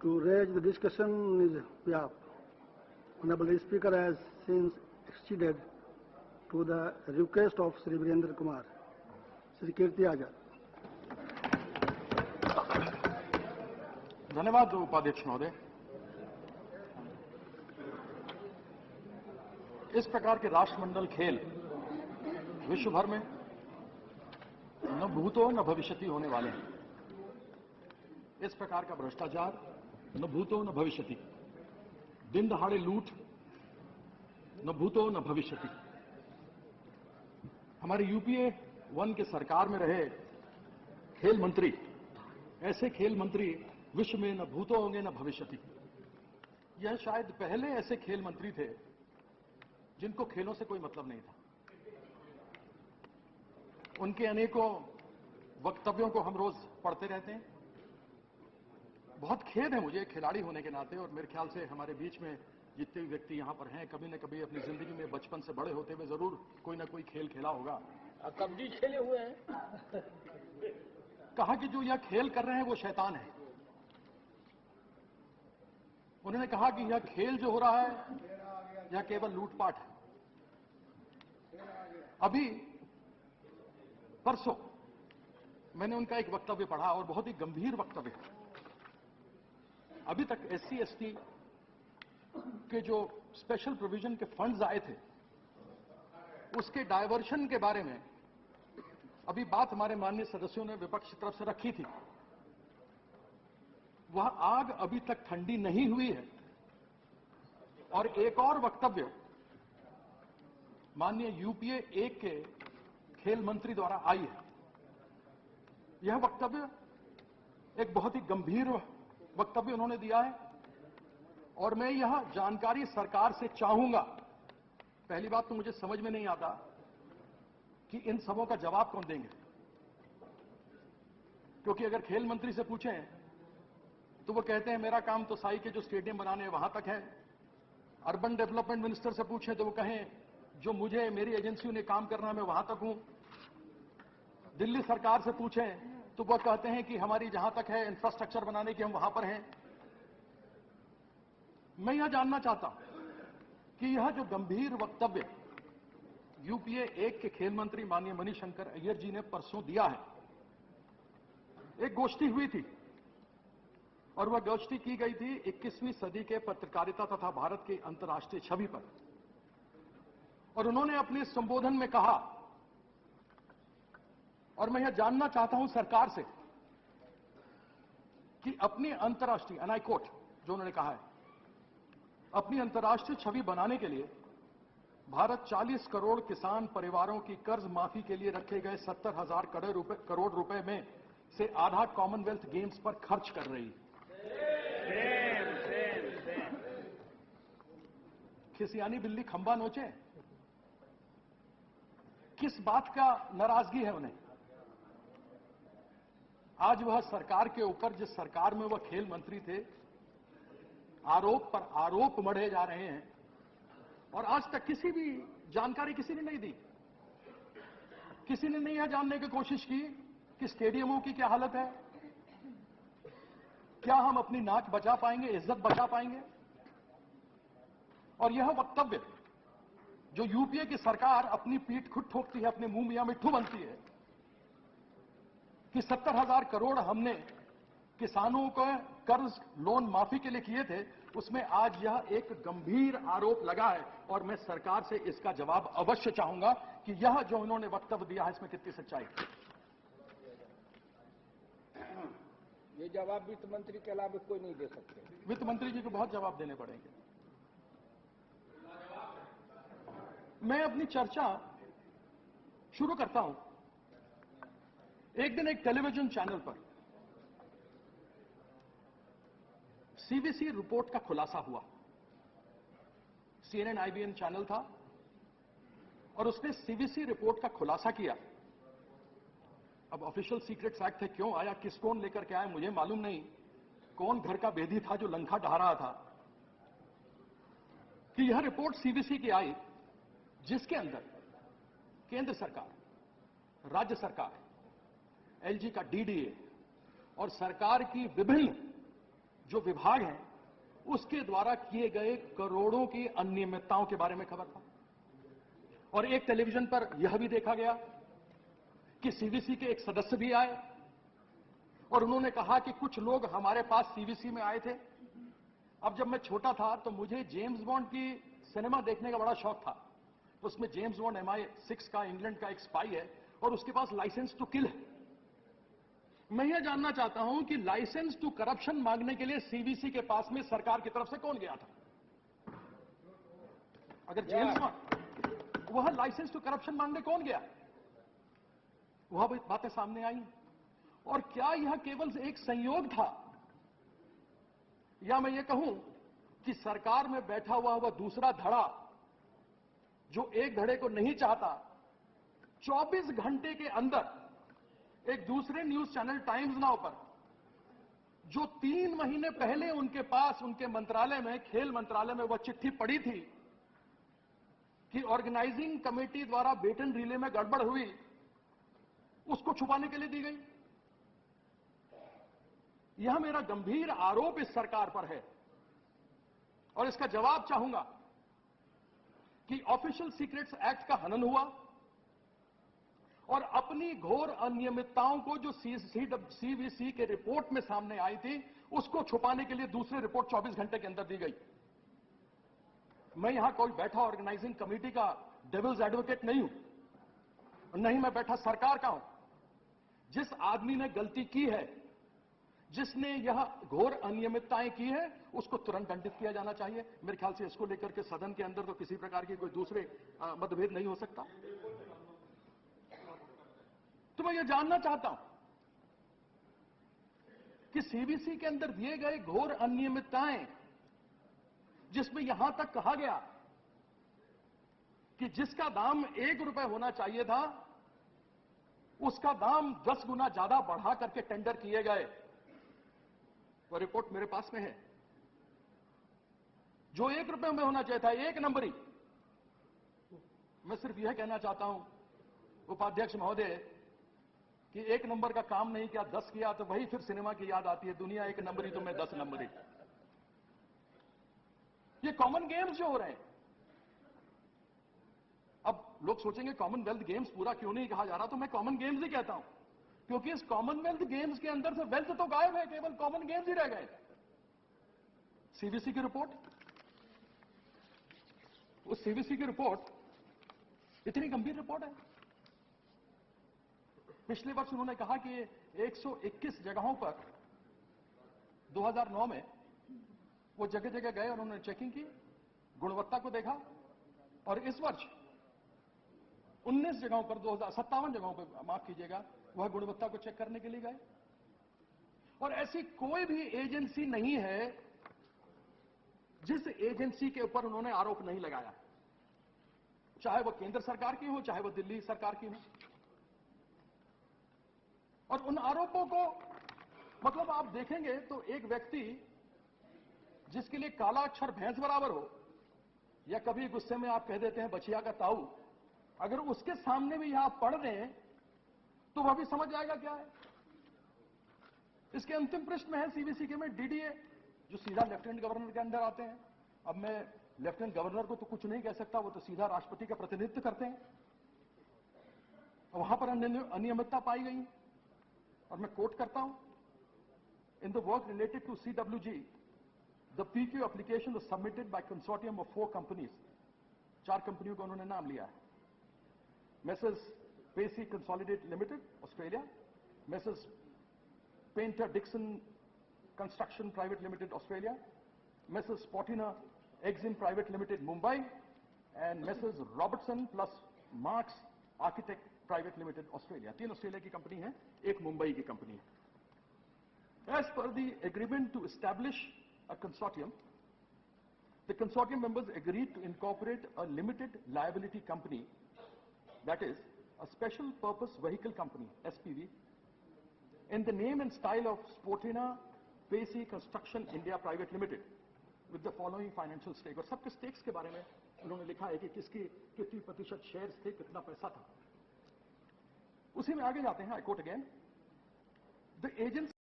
To raise the discussion is behalf. Honorable Speaker has since acceded to the request of Sri Virendra Kumar. Sri Kirti Azad. धन्यवाद उपाध्यक्ष महोदय। इस प्रकार के राष्ट्रमंडल खेल विश्व भर में न भूतो न भविष्यति होने वाले हैं। इस प्रकार का भ्रष्टाचार न भूतो न भविष्यति, दिन दहाड़े लूट न भूतो न भविष्यति। हमारे यूपीए 1 के सरकार में रहे खेल मंत्री, ऐसे खेल मंत्री विश्व में न भूतो होंगे न भविष्यति। यह शायद पहले ऐसे खेल मंत्री थे जिनको खेलों से कोई मतलब नहीं था। उनके अनेकों वक्तव्यों को हम रोज पढ़ते रहते हैं। बहुत खेद है मुझे खिलाड़ी होने के नाते, और मेरे ख्याल से हमारे बीच में जितने भी व्यक्ति यहां पर हैं, कभी न कभी अपनी जिंदगी में बचपन से बड़े होते हुए जरूर कोई ना कोई खेल खेला होगा। कबड्डी खेले हुए हैं। कहा कि जो यह खेल कर रहे हैं वो शैतान है। उन्होंने कहा कि यह खेल जो हो रहा है यह केवल लूटपाट है। अभी परसों मैंने उनका एक वक्तव्य पढ़ा और बहुत ही गंभीर वक्तव्य है। अभी तक SC ST के जो स्पेशल प्रोविजन के फंड्स आए थे उसके डायवर्शन के बारे में अभी बात हमारे माननीय सदस्यों ने विपक्ष की तरफ से रखी थी। वह आग अभी तक ठंडी नहीं हुई है। और एक और वक्तव्य माननीय यूपीए 1 के खेल मंत्री द्वारा आई है। यह वक्तव्य एक बहुत ही गंभीर वक्तव्य उन्होंने दिया है और मैं यह जानकारी सरकार से चाहूंगा। पहली बात तो मुझे समझ में नहीं आता कि इन सबों का जवाब कौन देंगे, क्योंकि अगर खेल मंत्री से पूछें तो वो कहते हैं मेरा काम तो साई के जो स्टेडियम बनाने हैं वहां तक है। अर्बन डेवलपमेंट मिनिस्टर से पूछें तो वो कहें जो मुझे मेरी एजेंसियों ने काम करना है मैं वहां तक हूं। दिल्ली सरकार से पूछें तो वो कहते हैं कि हमारी जहां तक है इंफ्रास्ट्रक्चर बनाने की हम वहां पर हैं। मैं यह जानना चाहता हूं कि यह जो गंभीर वक्तव्य यूपीए 1 के खेल मंत्री माननीय मणिशंकर अय्यर जी ने परसों दिया है। एक गोष्ठी हुई थी और वह गोष्ठी की गई थी 21वीं सदी के पत्रकारिता तथा भारत की अंतर्राष्ट्रीय छवि पर। और उन्होंने अपने संबोधन में कहा, और मैं यह जानना चाहता हूं सरकार से कि अपनी अंतर्राष्ट्रीय एंड आई कोट जो उन्होंने कहा है, अपनी अंतर्राष्ट्रीय छवि बनाने के लिए भारत 40 करोड़ किसान परिवारों की कर्ज माफी के लिए रखे गए 70,000 करोड़ रुपए में से आधा कॉमनवेल्थ गेम्स पर खर्च कर रही है। खिसियानी बिल्ली खंबा नोचे। किस बात का नाराजगी है उन्हें? आज वह सरकार के ऊपर, जिस सरकार में वह खेल मंत्री थे, आरोप पर आरोप मढ़े जा रहे हैं और आज तक किसी भी जानकारी किसी ने नहीं दी। किसी ने नहीं यह जानने की कोशिश की कि स्टेडियमों की क्या हालत है, क्या हम अपनी नाक बचा पाएंगे, इज्जत बचा पाएंगे। और यह वक्तव्य जो यूपीए की सरकार अपनी पीठ खुद ठोकती है, अपने मुंह मियां मिट्ठू बनती है कि 70,000 करोड़ हमने किसानों को कर्ज लोन माफी के लिए किए थे, उसमें आज यह एक गंभीर आरोप लगा है। और मैं सरकार से इसका जवाब अवश्य चाहूंगा कि यह जो उन्होंने वक्तव्य दिया है इसमें कितनी सच्चाई है। ये जवाब वित्त मंत्री के अलावा कोई नहीं दे सकते। वित्त मंत्री जी को बहुत जवाब देने पड़ेंगे। मैं अपनी चर्चा शुरू करता हूं। एक दिन एक टेलीविजन चैनल पर सीवीसी रिपोर्ट का खुलासा हुआ। CNN IBN चैनल था और उसने सीवीसी रिपोर्ट का खुलासा किया। अब ऑफिशियल सीक्रेट्स एक्ट है, क्यों आया, किस कौन लेकर के आया मुझे मालूम नहीं। कौन घर का भेदी था जो लंका ढा रहा था कि यह रिपोर्ट सीवीसी की आई, जिसके अंदर केंद्र सरकार, राज्य सरकार, LG का DDA और सरकार की विभिन्न जो विभाग है उसके द्वारा किए गए करोड़ों की अनियमितताओं के बारे में खबर था। और एक टेलीविजन पर यह भी देखा गया कि सीवीसी के एक सदस्य भी आए और उन्होंने कहा कि कुछ लोग हमारे पास सीवीसी में आए थे। अब जब मैं छोटा था तो मुझे जेम्स बॉन्ड की सिनेमा देखने का बड़ा शौक था। उसमें जेम्स बॉन्ड MI6 का, इंग्लैंड का एक स्पाई है और उसके पास लाइसेंस टू किल है। मैं यह जानना चाहता हूं कि लाइसेंस टू करप्शन मांगने के लिए सीवीसी के पास में सरकार की तरफ से कौन गया था? अगर जेम्स बॉन्ड, वह लाइसेंस टू करप्शन मांगने कौन गया? वह बातें सामने आई। और क्या यह केवल एक संयोग था, या मैं यह कहूं कि सरकार में बैठा हुआ वह दूसरा धड़ा जो एक धड़े को नहीं चाहता, 24 घंटे के अंदर एक दूसरे न्यूज चैनल टाइम्स नाउ पर, जो 3 महीने पहले उनके पास, उनके मंत्रालय में, खेल मंत्रालय में वह चिट्ठी पड़ी थी कि ऑर्गेनाइजिंग कमेटी द्वारा बेटन रिले में गड़बड़ हुई, उसको छुपाने के लिए दी गई। यह मेरा गंभीर आरोप इस सरकार पर है और इसका जवाब चाहूंगा कि ऑफिशियल सीक्रेट्स एक्ट का हनन हुआ और अपनी घोर अनियमितताओं को जो सीवीसी के रिपोर्ट में सामने आई थी, उसको छुपाने के लिए दूसरी रिपोर्ट 24 घंटे के अंदर दी गई। मैं यहां कोई बैठा ऑर्गेनाइजिंग कमेटी का डेविल्स एडवोकेट नहीं हूं, नहीं मैं बैठा सरकार का हूं। जिस आदमी ने गलती की है, जिसने यह घोर अनियमितताएं की है, उसको तुरंत दंडित किया जाना चाहिए। मेरे ख्याल से इसको लेकर के सदन के अंदर तो किसी प्रकार की कोई दूसरे मतभेद नहीं हो सकता। तो मैं यह जानना चाहता हूं कि सीवीसी के अंदर दिए गए घोर अनियमितताएं, जिसमें यहां तक कहा गया कि जिसका दाम 1 रुपए होना चाहिए था, उसका दाम 10 गुना ज्यादा बढ़ा करके टेंडर किए गए, वह रिपोर्ट मेरे पास में है। जो 1 रुपए में होना चाहिए था, 1 नंबरी। मैं सिर्फ यह कहना चाहता हूं उपाध्यक्ष महोदय कि 1 नंबर का काम नहीं किया, 10 किया, तो वही फिर सिनेमा की याद आती है, दुनिया 1 नंबरी तो मैं 10 नंबरी। ये कॉमन गेम्स जो हो रहे हैं, अब लोग सोचेंगे कॉमनवेल्थ गेम्स पूरा क्यों नहीं कहा जा रहा, तो मैं कॉमन गेम्स ही कहता हूं, क्योंकि इस कॉमनवेल्थ गेम्स के अंदर से वेल्थ तो गायब है, केवल कॉमन गेम्स ही रह गए। सीवीसी की रिपोर्ट, उस सीवीसी की रिपोर्ट इतनी गंभीर रिपोर्ट है। पिछले वर्ष उन्होंने कहा कि 121 जगहों पर 2009 में वो जगह जगह गए और उन्होंने चेकिंग की, गुणवत्ता को देखा। और इस वर्ष 19 जगहों पर, 57 जगहों पर, माफ कीजिएगा, वह गुणवत्ता को चेक करने के लिए गए। और ऐसी कोई भी एजेंसी नहीं है जिस एजेंसी के ऊपर उन्होंने आरोप नहीं लगाया, चाहे वह केंद्र सरकार की हो, चाहे वह दिल्ली सरकार की हो। और उन आरोपों को, मतलब आप देखेंगे तो एक व्यक्ति जिसके लिए काला अक्षर भैंस बराबर हो, या कभी गुस्से में आप कह देते हैं बछिया का ताऊ, अगर उसके सामने भी आप पढ़ दें तो वह भी समझ जाएगा क्या है। इसके अंतिम पृष्ठ में है सीवीसी के में डीडीए, जो सीधा लेफ्टिनेंट गवर्नर के अंदर आते हैं। अब मैं लेफ्टिनेंट गवर्नर को तो कुछ नहीं कह सकता, वो तो सीधा राष्ट्रपति का प्रतिनिधित्व करते हैं। वहां पर अनियमितता पाई गई और मैं कोट करता हूं, in the work related to CWG, the PQ application was submitted by consortium of 4 companies. 4 कंपनियों का उन्होंने नाम लिया है। Messrs. Pacey Consolidated Limited, Australia, Messrs. Painter Dixon Construction Private Limited, Australia, Messrs. Sportina Exim Private Limited, Mumbai, and Messrs. Robertson plus Marks Architect Private Limited, Australia. 3 Australia की company है, 1 मुंबई की company है। As per the agreement to establish a consortium, the consortium members agreed to incorporate a limited liability company, that is, a special purpose vehicle company, SPV, in the name and style of Sportina Pacey Construction India Private Limited, with the following financial stake. और सबके stakes के बारे में उन्होंने लिखा है कि किसकी कितनी प्रतिशत शेयर्स थे, कितना पैसा था। उसी में आगे जाते हैं, I quote again, the agency